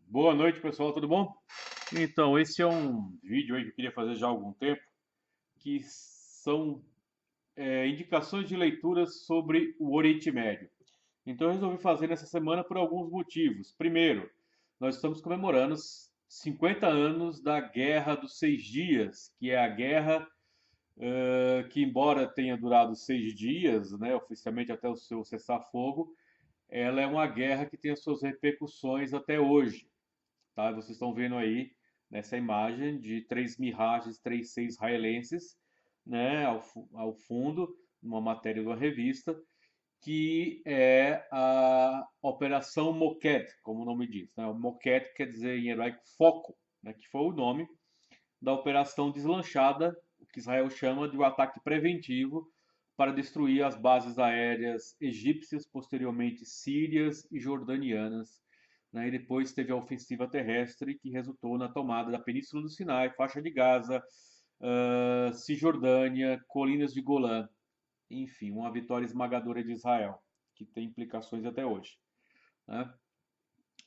Boa noite, pessoal, tudo bom? Então, esse é um vídeo aí que eu queria fazer já há algum tempo, que são indicações de leituras sobre o Oriente Médio. Então, eu resolvi fazer nessa semana por alguns motivos. Primeiro, nós estamos comemorando os 50 anos da Guerra dos Seis Dias, que é a guerra que, embora tenha durado 6 dias, né, oficialmente até o seu cessar-fogo, ela é uma guerra que tem as suas repercussões até hoje. Tá? Vocês estão vendo aí nessa imagem de três Mirages 36 israelenses, né, ao fundo, numa matéria de uma revista, que é a Operação Moked, como o nome diz. Né? O Moked quer dizer em hebraico foco, né, que foi o nome da operação deslanchada, o que Israel chama de um ataque preventivo para destruir as bases aéreas egípcias, posteriormente sírias e jordanianas. Né? E depois teve a ofensiva terrestre, que resultou na tomada da Península do Sinai, faixa de Gaza, Cisjordânia, colinas de Golã. Enfim, uma vitória esmagadora de Israel, que tem implicações até hoje. Né?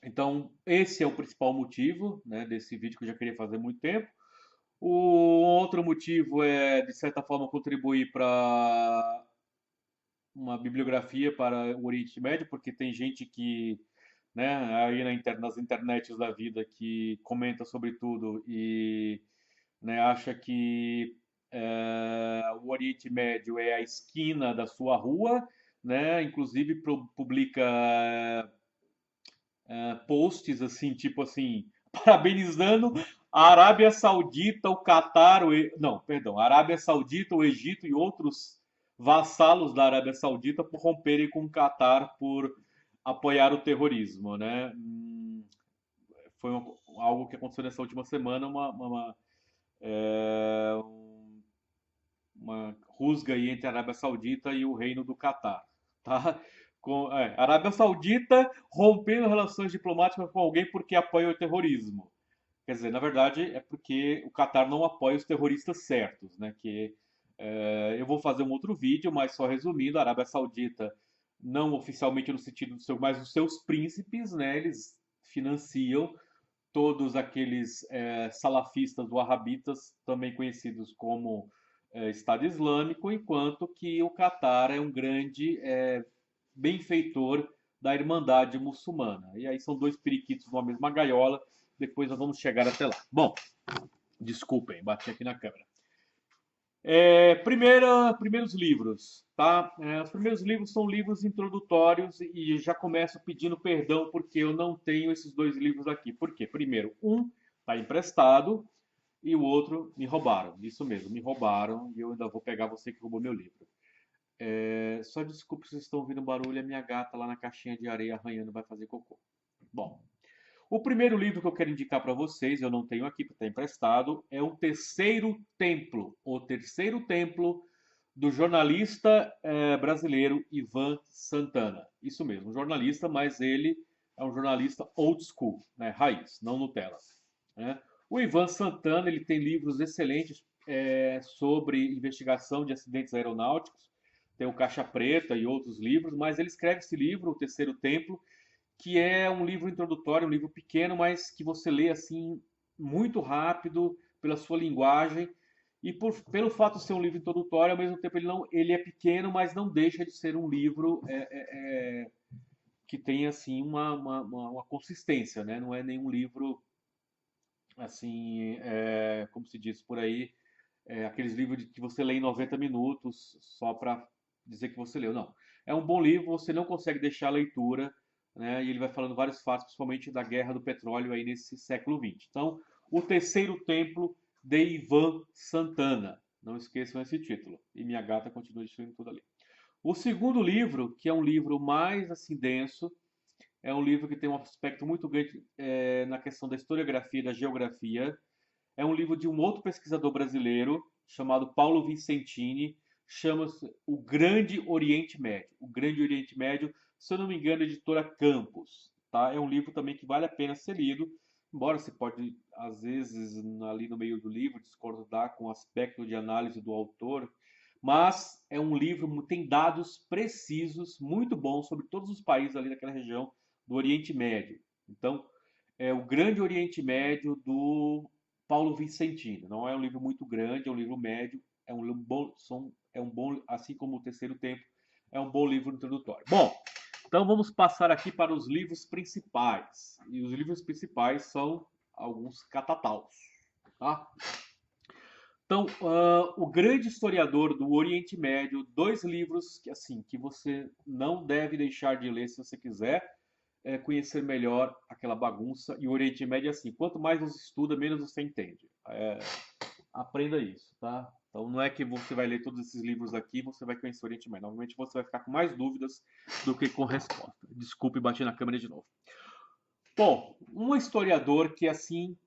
Então, esse é o principal motivo, né, desse vídeo que eu já queria fazer há muito tempo. O outro motivo é, de certa forma, contribuir para uma bibliografia para o Oriente Médio, porque tem gente que, né, aí nas internets da vida que comenta sobre tudo e, né, acha que o Oriente Médio é a esquina da sua rua, né, inclusive publica posts assim, tipo assim, parabenizando a Arábia Saudita, o Catar, não, perdão, a Arábia Saudita, o Egito e outros vassalos da Arábia Saudita por romperem com o Catar por apoiar o terrorismo, né? Foi algo que aconteceu nessa última semana, uma rusga aí entre a Arábia Saudita e o Reino do Catar, tá? Arábia Saudita rompendo relações diplomáticas com alguém porque apoia o terrorismo. Quer dizer, na verdade, é porque o Catar não apoia os terroristas certos, né? Eu vou fazer um outro vídeo, mas só resumindo, a Arábia Saudita, não oficialmente no sentido do seu, mas os seus príncipes, né? Eles financiam todos aqueles salafistas wahhabitas, também conhecidos como Estado Islâmico, enquanto que o Catar é um grande benfeitor da Irmandade Muçulmana. E aí são dois periquitos numa mesma gaiola, depois nós vamos chegar até lá. Bom, desculpem, bati aqui na câmera. Primeiros livros, tá? Os primeiros livros são livros introdutórios e já começo pedindo perdão porque eu não tenho esses dois livros aqui. Por quê? Primeiro, um está emprestado e o outro me roubaram. Isso mesmo, me roubaram e eu ainda vou pegar você que roubou meu livro. Só desculpe se vocês estão ouvindo barulho, é minha gata lá na caixinha de areia arranhando vai fazer cocô. Bom, o primeiro livro que eu quero indicar para vocês, eu não tenho aqui porque está emprestado, é O Terceiro Templo. O Terceiro Templo, do jornalista brasileiro Ivan Santana. Isso mesmo, jornalista, mas ele é um jornalista old school, né, raiz, não Nutella. Né? O Ivan Santana ele tem livros excelentes sobre investigação de acidentes aeronáuticos, tem o Caixa Preta e outros livros, mas ele escreve esse livro, O Terceiro Templo, que é um livro introdutório, um livro pequeno, mas que você lê assim muito rápido pela sua linguagem e pelo fato de ser um livro introdutório, ao mesmo tempo ele é pequeno, mas não deixa de ser um livro que tem assim uma consistência, né? Não é nenhum livro assim, como se diz por aí, aqueles livros que você lê em 90 minutos só para dizer que você leu. Não. É um bom livro, você não consegue deixar a leitura, né? E ele vai falando vários fatos, principalmente da guerra do petróleo aí nesse século XX. Então, O Terceiro Templo de Ivan Santana. Não esqueçam esse título. E minha gata continua destruindo tudo ali. O segundo livro, que é um livro mais assim denso, é um livro que tem um aspecto muito grande na questão da historiografia e da geografia. É um livro de um outro pesquisador brasileiro chamado Paulo Vincentini, chama-se O Grande Oriente Médio. O Grande Oriente Médio, se eu não me engano, é editora Campos. Tá? É um livro também que vale a pena ser lido, embora você pode, às vezes, ali no meio do livro, discordar com o aspecto de análise do autor, mas é um livro que tem dados precisos, muito bons, sobre todos os países ali daquela região do Oriente Médio. Então, é O Grande Oriente Médio, do Paulo Vicentini. Não é um livro muito grande, é um livro médio, é um bom, assim como O Terceiro Tempo, é um bom livro introdutório. Bom, então vamos passar aqui para os livros principais. E os livros principais são alguns catataus, tá? Então, o grande historiador do Oriente Médio, dois livros que assim que você não deve deixar de ler se você quiser conhecer melhor aquela bagunça. E o Oriente Médio é assim, quanto mais você estuda, menos você entende. Aprenda isso, tá? Então não é que você vai ler todos esses livros aqui e você vai conhecer o Oriente Médio. Normalmente você vai ficar com mais dúvidas do que com resposta. Desculpe, bati na câmera de novo. Bom, um historiador que assim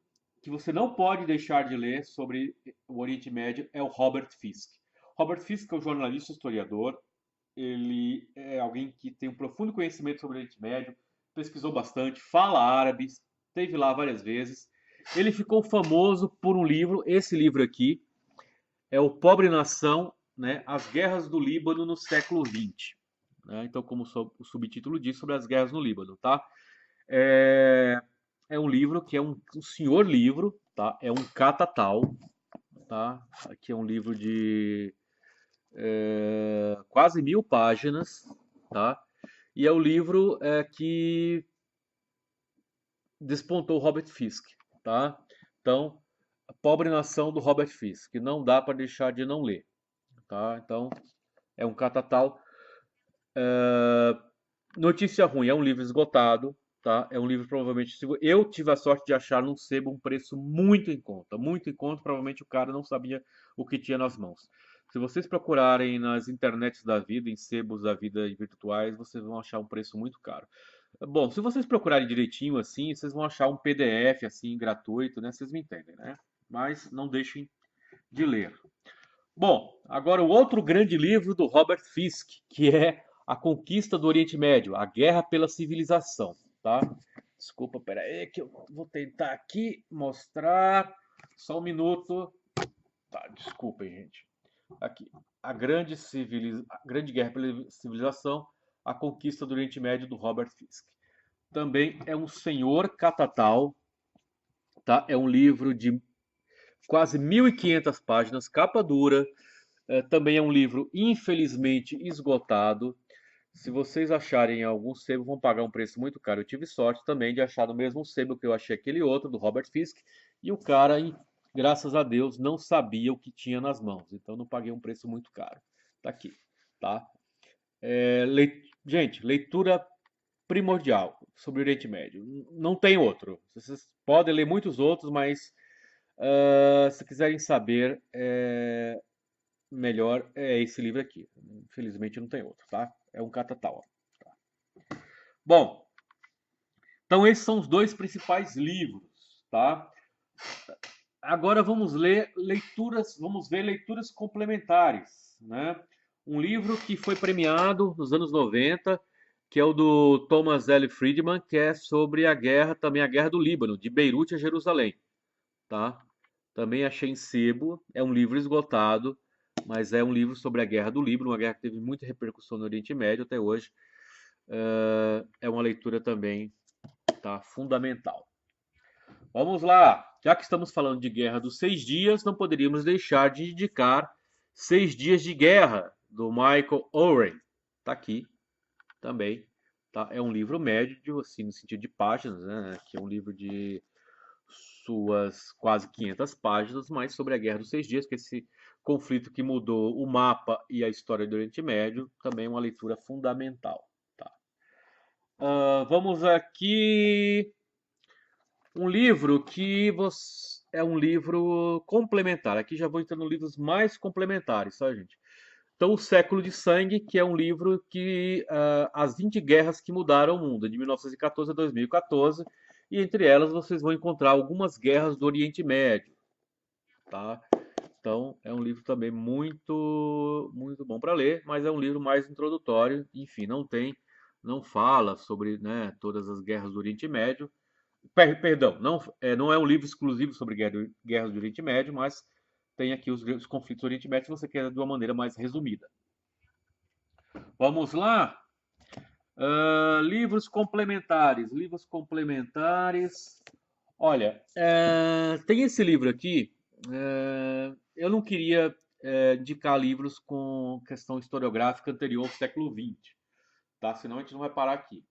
que você não pode deixar de ler sobre o Oriente Médio é o Robert Fisk. Robert Fisk é um jornalista historiador. Ele é alguém que tem um profundo conhecimento sobre o Oriente Médio, pesquisou bastante, fala árabe, esteve lá várias vezes. Ele ficou famoso por um livro, esse livro aqui, é O Pobre Nação, né, As Guerras do Líbano no século XX. Né? Então, como o subtítulo diz, sobre as guerras no Líbano, tá? É, é um livro que é um senhor livro, tá? É um catatal, tá? Aqui é um livro de quase 1000 páginas, tá? E é o livro que despontou o Robert Fisk, tá? Então, A Pobre Nação do Robert Fisk, que não dá para deixar de não ler, tá? Então, é um catatal. Notícia ruim, é um livro esgotado, tá? É um livro provavelmente, eu tive a sorte de achar num sebo um preço muito em conta, provavelmente o cara não sabia o que tinha nas mãos. Se vocês procurarem nas internets da vida, em sebos da vida virtuais, vocês vão achar um preço muito caro. Bom, se vocês procurarem direitinho assim, vocês vão achar um PDF assim gratuito, né? Vocês me entendem, né? Mas não deixem de ler. Bom, agora o outro grande livro do Robert Fisk, que é A Conquista do Oriente Médio, A Guerra pela Civilização, tá? Desculpa, peraí, que eu vou tentar aqui mostrar. Só um minuto. Tá, desculpem, gente. Aqui, a grande Guerra pela Civilização, A Conquista do Oriente Médio, do Robert Fisk. Também é um senhor catatal, tá? É um livro de quase 1500 páginas, capa dura. Também é um livro infelizmente esgotado. Se vocês acharem algum sebo, vão pagar um preço muito caro. Eu tive sorte também de achar no mesmo sebo que eu achei aquele outro, do Robert Fisk, e o cara, graças a Deus, não sabia o que tinha nas mãos. Então não paguei um preço muito caro. Tá aqui, tá? Gente, leitura primordial sobre o Oriente Médio. Não tem outro. Vocês podem ler muitos outros, mas se quiserem saber melhor, é esse livro aqui. Infelizmente não tem outro, tá? É um catatal. Tá? Bom, então esses são os dois principais livros, tá? Agora vamos ver leituras complementares, né? Um livro que foi premiado nos anos 90, que é o do Thomas L. Friedman, que é sobre a guerra, também a guerra do Líbano, de Beirute a Jerusalém, tá? Também achei em sebo, é um livro esgotado, mas é um livro sobre a guerra do Líbano, uma guerra que teve muita repercussão no Oriente Médio até hoje. É uma leitura também, tá, fundamental. Vamos lá, já que estamos falando de Guerra dos Seis Dias, não poderíamos deixar de indicar Seis Dias de Guerra, do Michael Oren. Tá aqui também. Tá? É um livro médio, assim, no sentido de páginas, né? Que é um livro de suas quase 500 páginas, mas sobre a Guerra dos Seis Dias, que é esse conflito que mudou o mapa e a história do Oriente Médio, também é uma leitura fundamental. Tá? Vamos aqui. Um livro que é um livro complementar. Aqui já vou entrando em livros mais complementares, tá, gente? Então, O Século de Sangue, que é um livro que as 20 guerras que mudaram o mundo, de 1914 a 2014, e entre elas vocês vão encontrar algumas guerras do Oriente Médio, tá? Então, é um livro também muito bom para ler, mas é um livro mais introdutório, enfim, não fala sobre, né, todas as guerras do Oriente Médio. Perdão, não é um livro exclusivo sobre guerras do Oriente Médio, mas tem aqui os conflitos do Oriente Médio, se você quer de uma maneira mais resumida. Vamos lá? Livros complementares. Livros complementares. Olha, tem esse livro aqui. Eu não queria indicar livros com questão historiográfica anterior ao século XX, tá? Senão a gente não vai parar aqui.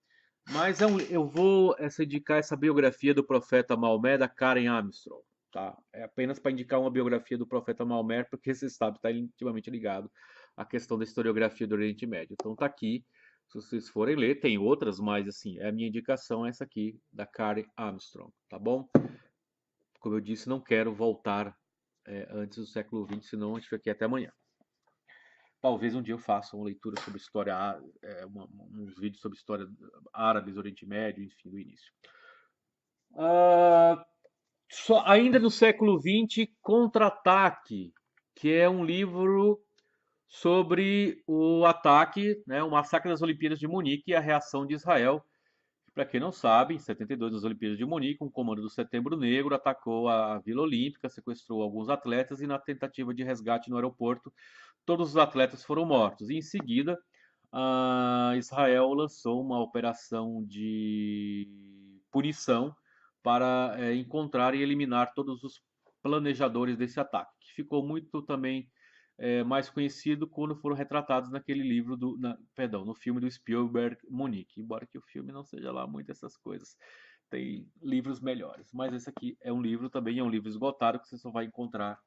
Mas eu vou indicar essa biografia do profeta Maomé da Karen Armstrong, tá? É apenas para indicar uma biografia do profeta Maomé, porque você sabe, está intimamente ligado à questão da historiografia do Oriente Médio. Então tá aqui, se vocês forem ler, tem outras, mas assim, a minha indicação é essa aqui da Karen Armstrong, tá bom? Como eu disse, não quero voltar antes do século XX, senão a gente fica aqui até amanhã. Talvez um dia eu faça uma leitura sobre história, uns vídeos sobre história árabes, Oriente Médio, enfim, do início. Ainda no século XX, Contra-Ataque, que é um livro sobre o ataque, né, o massacre das Olimpíadas de Munique e a reação de Israel. Para quem não sabe, em 72, nas Olimpíadas de Munique, um comando do Setembro Negro atacou a Vila Olímpica, sequestrou alguns atletas e, na tentativa de resgate no aeroporto, todos os atletas foram mortos. E, em seguida, Israel lançou uma operação de punição para encontrar e eliminar todos os planejadores desse ataque, que ficou muito também mais conhecido quando foram retratados naquele livro no filme do Spielberg, Munique, embora que o filme não seja lá muito essas coisas. Tem livros melhores, mas esse aqui é um livro também, é um livro esgotado que você só vai encontrar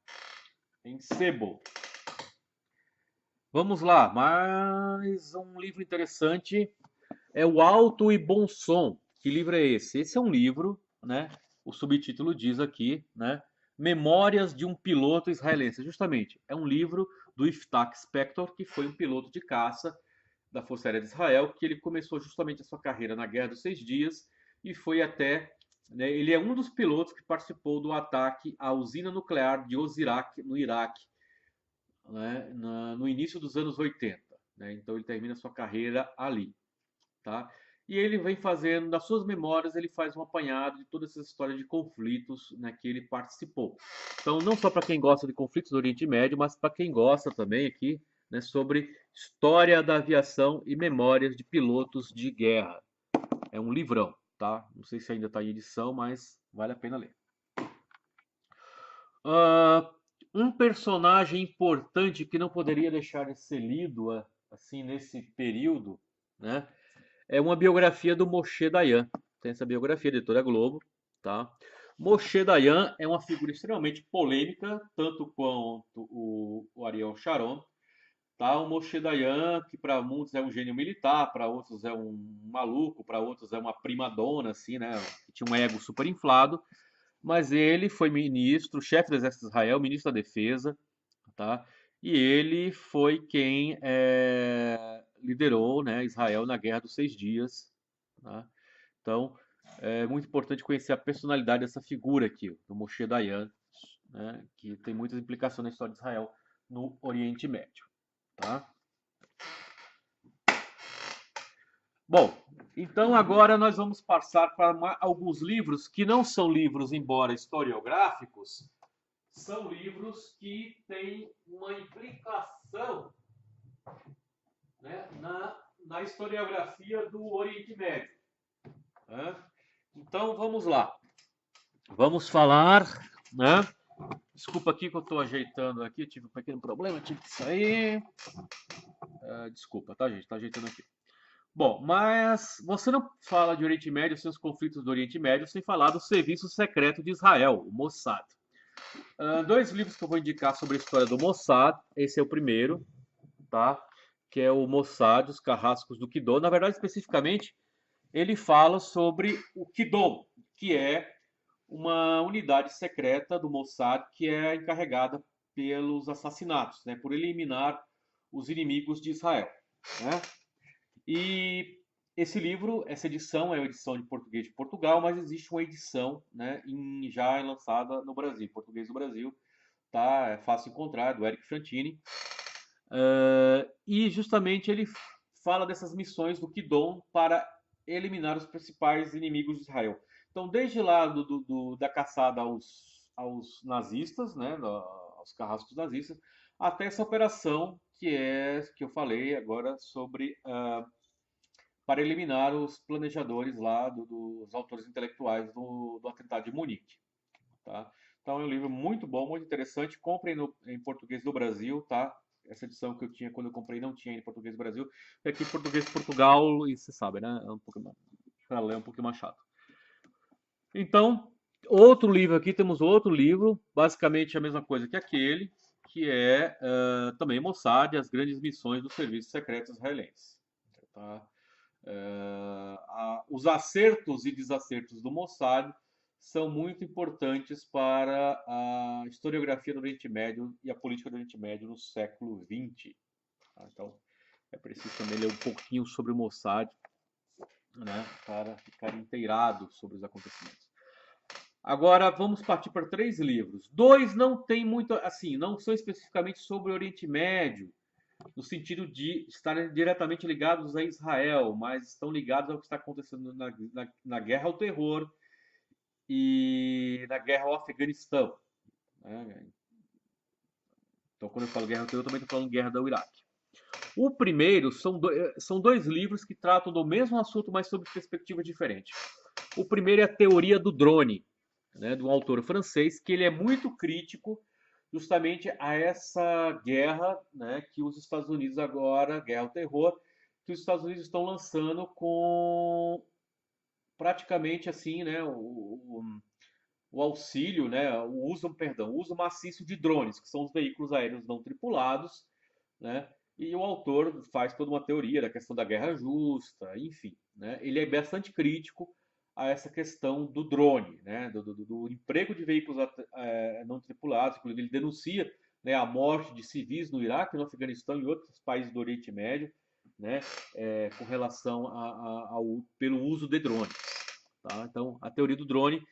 em sebo. Vamos lá, mais um livro interessante é O Alto e Bom Som. Que livro é esse? Esse é um livro, né? O subtítulo diz aqui, né? Memórias de um piloto israelense. Justamente, é um livro do Iftach Spector, que foi um piloto de caça da Força Aérea de Israel, que ele começou justamente a sua carreira na Guerra dos 6 Dias e foi até, né, ele é um dos pilotos que participou do ataque à usina nuclear de Osirak, no Iraque, né, no início dos anos 80. Né? Então ele termina sua carreira ali. Tá? E ele vem fazendo, nas suas memórias, ele faz um apanhado de toda essa história de conflitos, né, que ele participou. Então, não só para quem gosta de conflitos do Oriente Médio, mas para quem gosta também aqui, né, sobre história da aviação e memórias de pilotos de guerra. É um livrão, tá? Não sei se ainda está em edição, mas vale a pena ler. Um personagem importante que não poderia deixar de ser lido assim nesse período, né? É uma biografia do Moshe Dayan. Tem essa biografia, editora Globo, tá? Moshe Dayan é uma figura extremamente polêmica, tanto quanto o Ariel Sharon, tá? O Moshe Dayan, que para muitos é um gênio militar, para outros é um maluco, para outros é uma primadona, assim, né? Que tinha um ego super inflado, mas ele foi ministro, chefe do Exército de Israel, ministro da Defesa, tá? E ele foi quem liderou, né, Israel na Guerra dos 6 Dias. Tá? Então, é muito importante conhecer a personalidade dessa figura aqui, do Moshe Dayan, né, que tem muitas implicações na história de Israel no Oriente Médio. Tá? Bom, então agora nós vamos passar para alguns livros que não são livros, embora historiográficos, são livros que têm uma implicação, né, na historiografia do Oriente Médio. Né? Então vamos lá. Vamos falar, né? Desculpa aqui que eu estou ajeitando aqui, tive um pequeno problema, tive que sair. Desculpa, tá, gente? Tá ajeitando aqui. Bom, mas você não fala de Oriente Médio, seus conflitos do Oriente Médio, sem falar do Serviço Secreto de Israel, o Mossad. Dois livros que eu vou indicar sobre a história do Mossad. Esse é o primeiro, tá? Que é o Mossad, os Carrascos do Kidon. Na verdade, especificamente, ele fala sobre o Kidon, que é uma unidade secreta do Mossad que é encarregada pelos assassinatos, né? Por eliminar os inimigos de Israel. Né? E esse livro, essa edição é uma edição de português de Portugal, mas existe uma edição, né, já lançada no Brasil, português do Brasil, tá? É fácil encontrar, do Eric Frantini. E justamente ele fala dessas missões do Kidon para eliminar os principais inimigos de Israel. Então, desde lá da caçada aos nazistas, né, aos carrascos nazistas, até essa operação que eu falei agora sobre para eliminar os planejadores lá, dos autores intelectuais do atentado de Munique. Tá? Então é um livro muito bom, muito interessante. Comprem em português do Brasil, tá? Essa edição que eu tinha quando eu comprei não tinha em português do Brasil. E aqui em português de Portugal, e você sabe, né? É um pouco para ler é um pouquinho mais chato. Então, outro livro aqui, temos outro livro, basicamente a mesma coisa que aquele, que é também Mossad, as grandes missões do Serviço Secreto Israelense. Tá? Os acertos e desacertos do Mossad são muito importantes para a historiografia do Oriente Médio e a política do Oriente Médio no século XX. Tá? Então, é preciso também ler um pouquinho sobre o Mossad, né, para ficar inteirado sobre os acontecimentos. Agora vamos partir para 3 livros. 2 não tem muito, assim, não são especificamente sobre o Oriente Médio, no sentido de estarem diretamente ligados a Israel, mas estão ligados ao que está acontecendo na guerra ao terror e na guerra ao Afeganistão. Né? Então, quando eu falo guerra ao terror, eu também estou falando guerra do Iraque. O primeiro são 2 livros que tratam do mesmo assunto, mas sob perspectiva diferente. O primeiro é a Teoria do Drone, né, de um autor francês, que ele é muito crítico justamente a essa guerra, né, que os Estados Unidos agora, guerra ao terror, que os Estados Unidos estão lançando com praticamente assim, né, o auxílio, né, o uso maciço de drones, que são os veículos aéreos não tripulados, né, e o autor faz toda uma teoria da questão da guerra justa, enfim, né, ele é bastante crítico a essa questão do drone, né, do emprego de veículos não tripulados, inclusive ele denuncia, né, a morte de civis no Iraque, no Afeganistão e outros países do Oriente Médio, né, com relação pelo uso de drones. Tá? Então, a teoria do drone,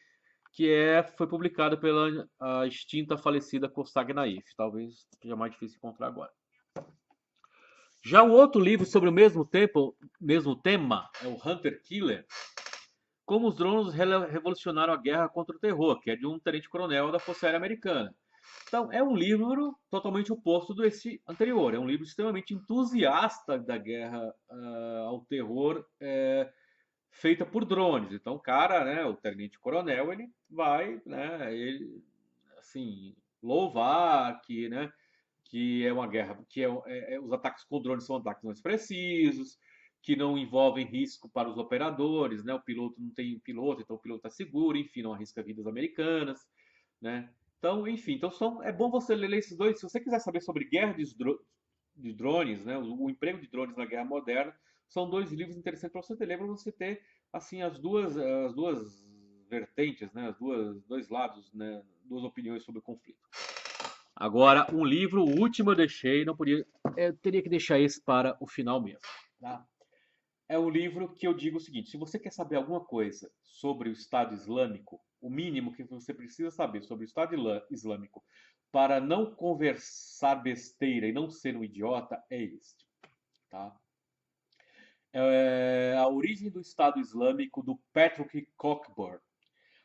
que foi publicada pela extinta falecida Kostag Naif, talvez seja mais difícil encontrar agora. Já o outro livro sobre o mesmo tema é o Hunter Killer, como os drones revolucionaram a guerra contra o terror, que é de um tenente-coronel da Força Aérea Americana. Então, é um livro totalmente oposto desse anterior. É um livro extremamente entusiasta da guerra ao terror feita por drones. Então, o cara, né, o tenente-coronel, ele vai, né, ele, assim, louvar que, né, que é uma guerra, que os ataques com drones são ataques mais precisos, que não envolvem risco para os operadores, né? O piloto não tem piloto, então o piloto está seguro, enfim, não arrisca vidas americanas, né? Então, enfim, é bom você ler esses dois. Se você quiser saber sobre guerra de drones, né? O emprego de drones na guerra moderna, são 2 livros interessantes para você ter. Lembra você ter assim as duas vertentes, né? Dois lados, né? 2 opiniões sobre o conflito. Agora, um livro, o último eu deixei, não podia, eu teria que deixar esse para o final mesmo. Tá? É um livro que eu digo o seguinte: se você quer saber alguma coisa sobre o Estado Islâmico, o mínimo que você precisa saber sobre o Estado Islâmico para não conversar besteira e não ser um idiota é este. Tá? A origem do Estado Islâmico do Patrick Cockburn.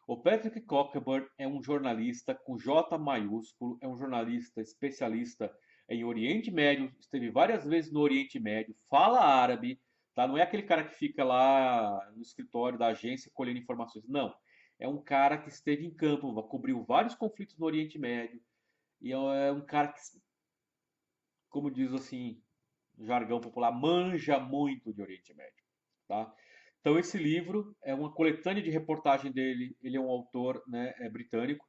O Patrick Cockburn é um jornalista com J maiúsculo, é um jornalista especialista em Oriente Médio, esteve várias vezes no Oriente Médio, fala árabe, tá? Não é aquele cara que fica lá no escritório da agência colhendo informações, não. É um cara que esteve em campo, cobriu vários conflitos no Oriente Médio, e é um cara que, como diz assim, jargão popular, manja muito de Oriente Médio, tá? Então esse livro é uma coletânea de reportagem dele, ele é um autor, né, britânico,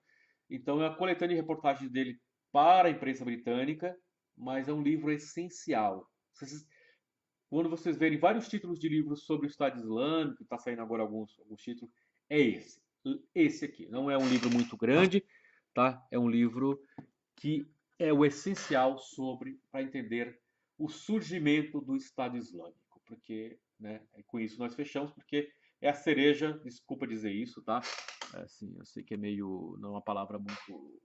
então é uma coletânea de reportagens dele para a imprensa britânica, mas é um livro essencial. Quando vocês verem vários títulos de livros sobre o Estado Islâmico, está saindo agora alguns títulos, é esse aqui. Não é um livro muito grande, tá? É um livro que é o essencial para entender o surgimento do Estado Islâmico, porque, né, com isso nós fechamos, porque é a cereja, desculpa dizer isso, tá? Assim, eu sei que não é uma palavra muito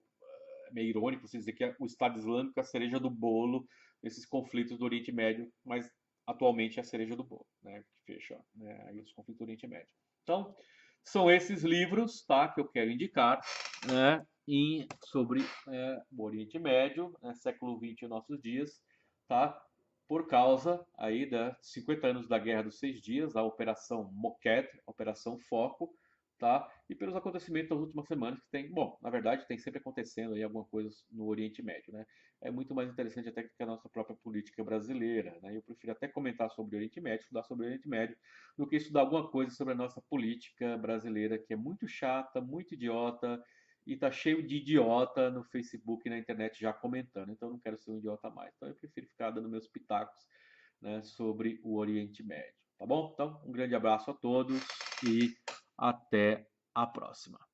meio irônico você dizer que o Estado Islâmico é a cereja do bolo nesses conflitos do Oriente Médio, mas atualmente é a cereja do bolo, né, que fecha, né, aí os conflitos do Oriente Médio. Então, são esses livros, tá, que eu quero indicar, né, sobre o Oriente Médio, né, século XX e nossos dias, tá? por causa aí da 50 anos da Guerra dos Seis Dias, a Operação Moked, Operação Foco, tá? E pelos acontecimentos das últimas semanas que tem, bom, na verdade tem sempre acontecendo aí alguma coisa no Oriente Médio, né? É muito mais interessante até que a nossa própria política brasileira, né? Eu prefiro até comentar sobre o Oriente Médio, estudar sobre o Oriente Médio, do que estudar alguma coisa sobre a nossa política brasileira, que é muito chata, muito idiota, e tá cheio de idiota no Facebook e na internet já comentando. Então eu não quero ser um idiota mais. Então eu prefiro ficar dando meus pitacos, né, sobre o Oriente Médio. Tá bom? Então, um grande abraço a todos e até a próxima.